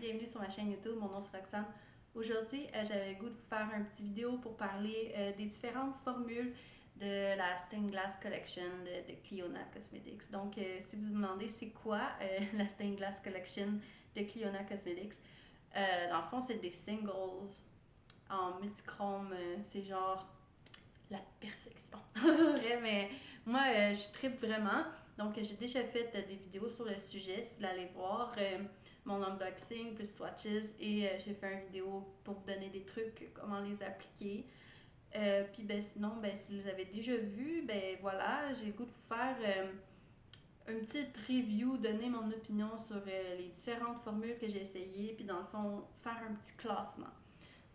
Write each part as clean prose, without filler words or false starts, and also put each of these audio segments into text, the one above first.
bienvenue sur ma chaîne YouTube, mon nom c'est Roxane. Aujourd'hui, j'avais le goût de vous faire une petite vidéo pour parler des différentes formules de la Stained Glass Collection de Clionadh Cosmetics. Donc, si vous vous demandez c'est quoi la Stained Glass Collection de Clionadh Cosmetics, dans le fond, c'est des singles en multichrome, c'est genre la perfection. Vrai, mais moi, je trippe vraiment. Donc, j'ai déjà fait des vidéos sur le sujet. Si vous voulez aller voir mon unboxing plus swatches et j'ai fait une vidéo pour vous donner des trucs, comment les appliquer. Puis ben, sinon, ben, si vous avez déjà vu, ben voilà, j'ai le goût de vous faire une petite review, donner mon opinion sur les différentes formules que j'ai essayées, puis dans le fond, faire un petit classement.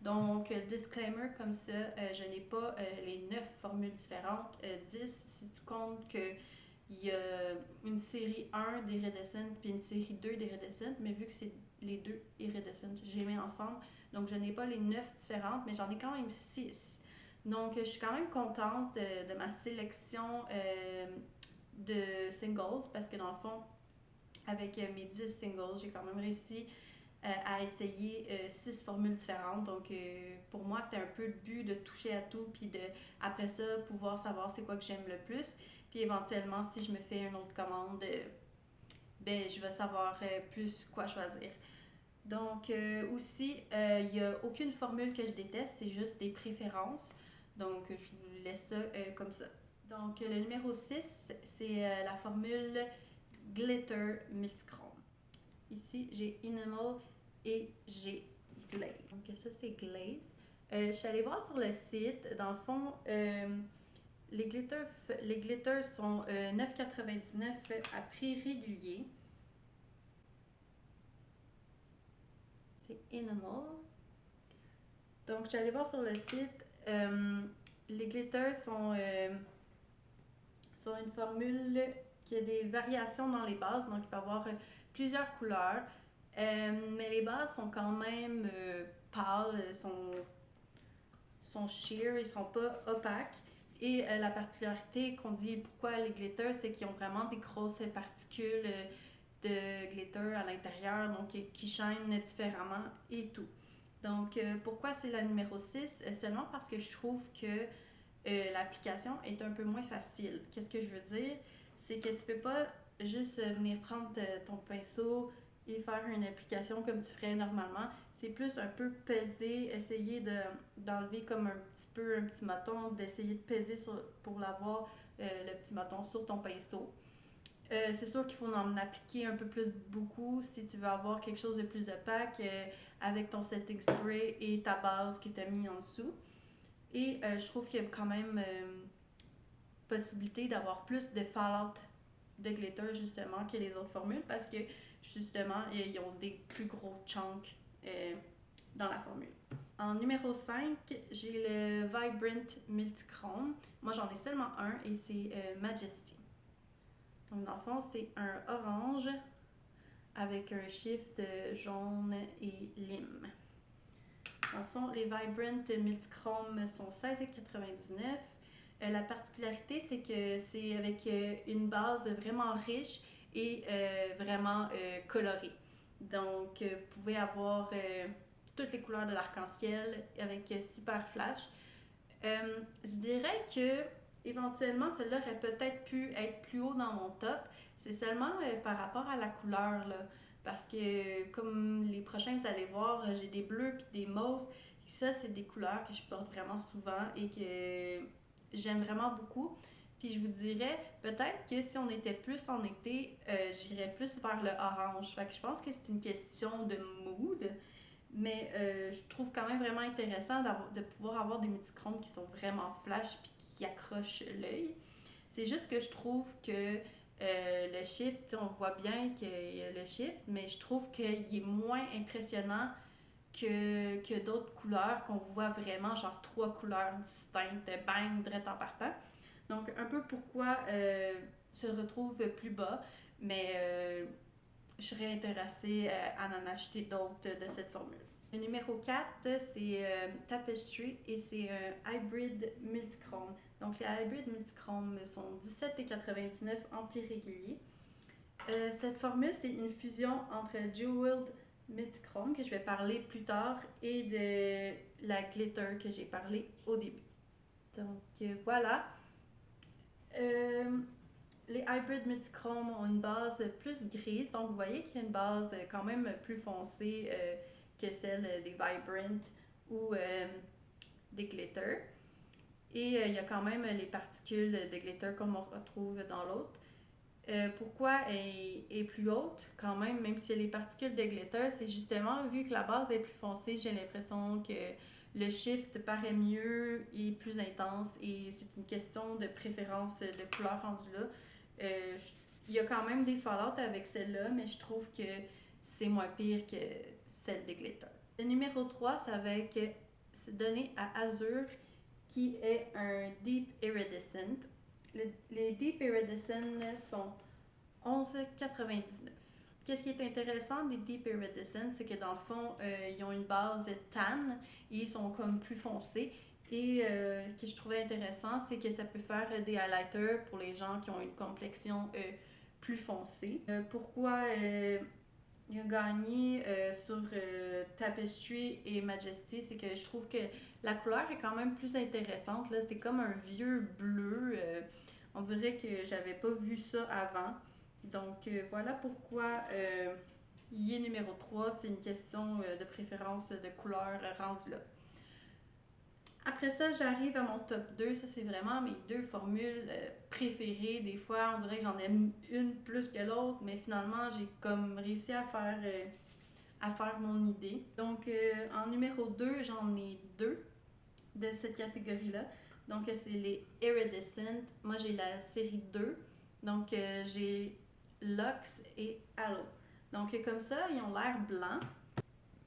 Donc, disclaimer comme ça, je n'ai pas les 9 formules différentes, 10 si tu comptes qu'il y a une série 1 d'Iridescent puis une série 2 d'Iridescent, mais vu que c'est les deux Iridescent, j'ai mis ensemble, donc je n'ai pas les 9 différentes, mais j'en ai quand même 6. Donc, je suis quand même contente de ma sélection de singles, parce que dans le fond, avec mes 10 singles, j'ai quand même réussi à essayer 6 formules différentes. Donc, pour moi, c'était un peu le but de toucher à tout, puis de, après ça, pouvoir savoir c'est quoi que j'aime le plus. Puis éventuellement, si je me fais une autre commande, ben, je vais savoir plus quoi choisir. Donc, aussi, il n'y a aucune formule que je déteste, c'est juste des préférences. Donc, je vous laisse ça comme ça. Donc, le numéro 6, c'est la formule Glitter Multichrome. Ici, j'ai Enamel et j'ai Glaze. Donc, ça, c'est Glaze. Je suis allée voir sur le site. Dans le fond, les glitters sont $9,99 à prix régulier. C'est Enamel. Donc, je suis allée voir sur le site. Les glitters sont une formule qui a des variations dans les bases. Donc, il peut y avoir plusieurs couleurs. Mais les bases sont quand même pâles, sont sheer, ils sont pas opaques. Et la particularité qu'on dit pourquoi les glitters, c'est qu'ils ont vraiment des grosses particules de glitter à l'intérieur, donc qui shine différemment et tout. Donc, pourquoi c'est la numéro 6? Seulement parce que je trouve que l'application est un peu moins facile. Qu'est-ce que je veux dire? C'est que tu peux pas juste venir prendre ton pinceau et faire une application comme tu ferais normalement. C'est plus un peu peser, essayer d'enlever comme un petit bâton, d'essayer de peser pour l'avoir, le petit bâton sur ton pinceau. C'est sûr qu'il faut en appliquer un peu plus beaucoup si tu veux avoir quelque chose de plus opaque avec ton setting spray et ta base qui t'a mis en dessous. Et je trouve qu'il y a quand même possibilité d'avoir plus de fallout de glitter justement que les autres formules parce que justement ils ont des plus gros chunks dans la formule. En numéro 5, j'ai le Vibrant Multichrome. Moi j'en ai seulement un et c'est Majesty. Donc dans le fond c'est un orange avec un shift jaune et lime. Dans le fond, les Vibrant Multichrome sont $16,99. La particularité, c'est que c'est avec une base vraiment riche et vraiment colorée. Donc, vous pouvez avoir toutes les couleurs de l'arc-en-ciel avec super flash. Je dirais que éventuellement, celle-là aurait peut-être pu être plus haut dans mon top. C'est seulement par rapport à la couleur, là. Parce que, comme les prochains, vous allez voir, j'ai des bleus puis des mauves. Et ça, c'est des couleurs que je porte vraiment souvent et que j'aime vraiment beaucoup. Puis je vous dirais, peut-être que si on était plus en été, j'irais plus vers le orange. Fait que je pense que c'est une question de mood. Mais je trouve quand même vraiment intéressant de pouvoir avoir des multichromes qui sont vraiment flash puis qui accrochent l'œil. C'est juste que je trouve que le shift, on voit bien qu'il y a le shift, mais je trouve qu'il est moins impressionnant que d'autres couleurs qu'on voit vraiment, genre 3 couleurs distinctes, bang, direct en partant. Donc, un peu pourquoi se retrouve plus bas, mais je serais intéressée à en acheter d'autres de cette formule. Le numéro 4, c'est Tapestry et c'est un Hybrid Multichrome. Donc, les Hybrid Multichrome sont $17,99 en prix régulier. Cette formule, c'est une fusion entre Jeweled multichrome que je vais parler plus tard et de la glitter que j'ai parlé au début. Donc voilà. Les Hybrid Multichrome ont une base plus grise, donc vous voyez qu'il y a une base quand même plus foncée que celle des Vibrant ou des Glitter. Et il y a quand même les particules de glitter comme on retrouve dans l'autre. Pourquoi elle est plus haute quand même si elle est les particules de glitter, c'est justement vu que la base est plus foncée, j'ai l'impression que le shift paraît mieux et plus intense et c'est une question de préférence de couleur rendue là. Il y a quand même des fallouts avec celle-là, mais je trouve que c'est moins pire que celle de glitter. Le numéro 3, ça va être donné à Azur, qui est un Deep Iridescent. Les Deep Iridescent sont 11,99. Qu'est-ce qui est intéressant des Deep Iridescent, c'est que dans le fond, ils ont une base tan et ils sont comme plus foncés. Et ce que je trouvais intéressant, c'est que ça peut faire des highlighters pour les gens qui ont une complexion plus foncée. Pourquoi il a gagné sur Tapestry et Majesty, c'est que je trouve que la couleur est quand même plus intéressante. Là. C'est comme un vieux bleu. On dirait que j'avais pas vu ça avant. Donc voilà pourquoi il est numéro 3. C'est une question de préférence de couleur rendue là. Après ça, j'arrive à mon top 2. Ça, c'est vraiment mes deux formules préférées. Des fois, on dirait que j'en aime une plus que l'autre, mais finalement, j'ai comme réussi à faire mon idée. Donc, en numéro 2, j'en ai deux de cette catégorie-là. Donc, c'est les Iridescent. Moi, j'ai la série 2. Donc, j'ai Luxe et Halo. Donc, comme ça, ils ont l'air blancs.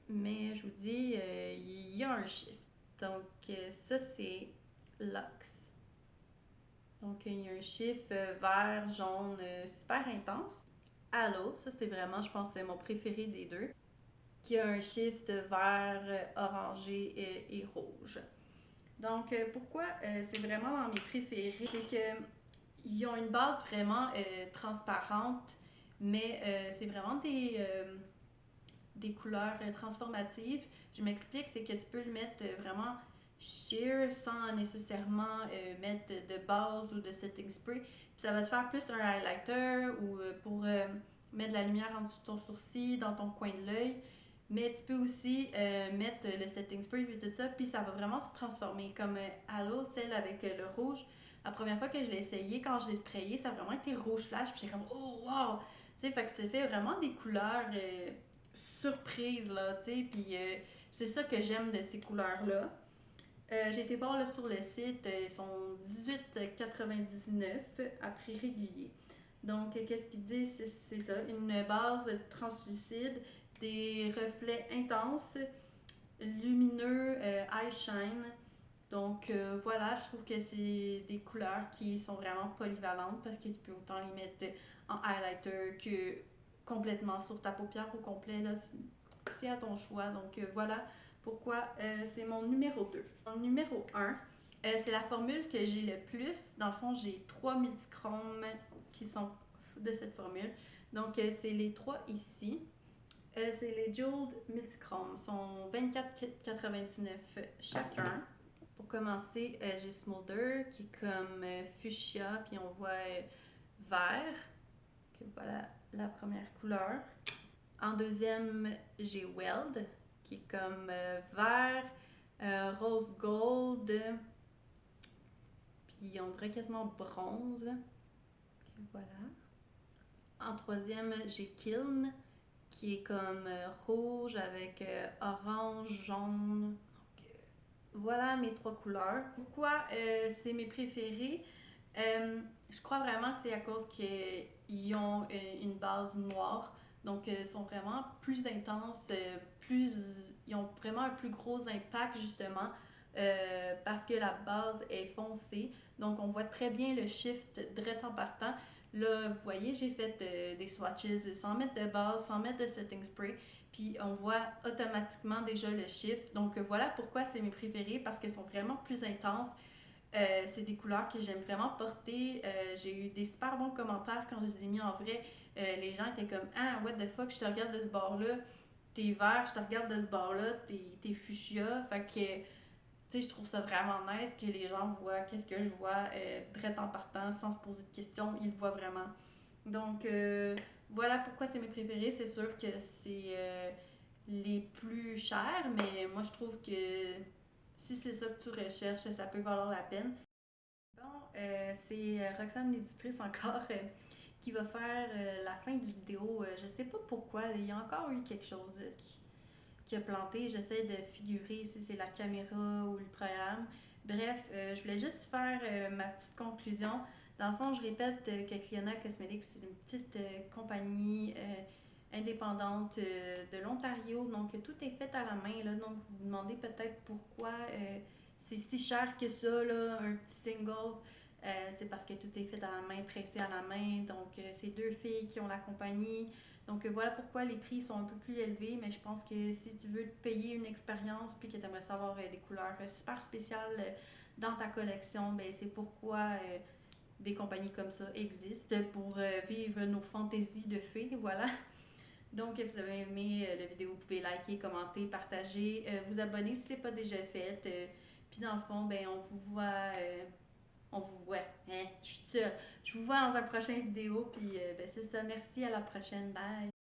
Mais je vous dis, il y a un shift. Donc, ça, c'est Luxe. Donc, il y a un shift vert, jaune, super intense. Halo, ça, c'est vraiment, je pense, c'est mon préféré des deux. Qui a un shift vert, orangé et rouge. Donc, pourquoi c'est vraiment dans mes préférés? C'est qu'ils ont une base vraiment transparente, mais c'est vraiment des couleurs transformatives. Je m'explique, c'est que tu peux le mettre vraiment sheer sans nécessairement mettre de base ou de setting spray. Puis ça va te faire plus un highlighter ou pour mettre de la lumière en dessous de ton sourcil, dans ton coin de l'œil. Mais tu peux aussi mettre le setting spray et tout ça, puis ça va vraiment se transformer. Comme Halo, celle avec le rouge. La première fois que je l'ai essayé, quand je l'ai sprayé, ça a vraiment été rouge flash, puis j'ai comme oh wow! Tu sais, fait que c'était vraiment des couleurs surprises, là, tu sais, puis c'est ça que j'aime de ces couleurs-là. J'ai été voir là, sur le site, ils sont 18,99 à prix régulier. Donc, qu'est-ce qu'ils disent? C'est ça, une base translucide, des reflets intenses, lumineux, eye shine. Donc voilà, je trouve que c'est des couleurs qui sont vraiment polyvalentes parce que tu peux autant les mettre en highlighter que complètement sur ta paupière au complet. Là, c'est à ton choix. Donc voilà pourquoi c'est mon numéro 2. Mon numéro 1, c'est la formule que j'ai le plus. Dans le fond, j'ai 3 multichromes qui sont de cette formule. Donc c'est les 3 ici. C'est les Jeweled Multichrome. Ils sont 24,99 chacun. Pour commencer, j'ai Smolder qui est comme fuchsia, puis on voit vert. Que voilà la première couleur. En deuxième, j'ai Weld qui est comme vert, rose gold, puis on dirait quasiment bronze. Okay, voilà. En troisième, j'ai Kiln qui est comme rouge avec orange, jaune. Donc, voilà mes 3 couleurs. Pourquoi c'est mes préférés? Je crois vraiment que c'est à cause qu'ils ont une base noire. Donc, ils sont vraiment plus intenses, ils ont vraiment un plus gros impact justement parce que la base est foncée. Donc, on voit très bien le shift direct en partant. Là, vous voyez, j'ai fait des swatches sans mettre de base, sans mettre de setting spray. Puis on voit automatiquement déjà le shift. Donc voilà pourquoi c'est mes préférés, parce qu'ils sont vraiment plus intenses. C'est des couleurs que j'aime vraiment porter. J'ai eu des super bons commentaires quand je les ai mis en vrai. Les gens étaient comme « Ah, what the fuck, je te regarde de ce bord-là. » t'es vert, je te regarde de ce bord-là, t'es fuchsia. Fait que, tu sais, je trouve ça vraiment nice que les gens voient qu'est-ce que je vois direct en partant, sans se poser de questions, ils le voient vraiment. Donc, voilà pourquoi c'est mes préférés. C'est sûr que c'est les plus chers, mais moi, je trouve que si c'est ça que tu recherches, ça peut valoir la peine. Bon, c'est Roxane, l'éditrice, encore, qui va faire la fin du vidéo. Je sais pas pourquoi, il y a encore eu quelque chose qui a planté. J'essaie de figurer si c'est la caméra ou le programme. Bref, je voulais juste faire ma petite conclusion. Dans le fond, je répète que Cliona Cosmetics, c'est une petite compagnie indépendante de l'Ontario. Donc, tout est fait à la main. Là. Donc, vous vous demandez peut-être pourquoi c'est si cher que ça, là, un petit single. C'est parce que tout est fait à la main, pressé à la main. Donc, c'est deux filles qui ont la compagnie. Donc, voilà pourquoi les prix sont un peu plus élevés. Mais je pense que si tu veux te payer une expérience puis que tu aimerais savoir des couleurs super spéciales dans ta collection, ben, c'est pourquoi des compagnies comme ça existent pour vivre nos fantaisies de fées. Voilà. Donc, si vous avez aimé la vidéo, vous pouvez liker, commenter, partager, vous abonner si ce n'est pas déjà fait. Puis dans le fond, ben, on vous voit, hein, je suis seule. Je vous vois dans un prochain vidéo, puis ben, c'est ça, merci, à la prochaine, bye!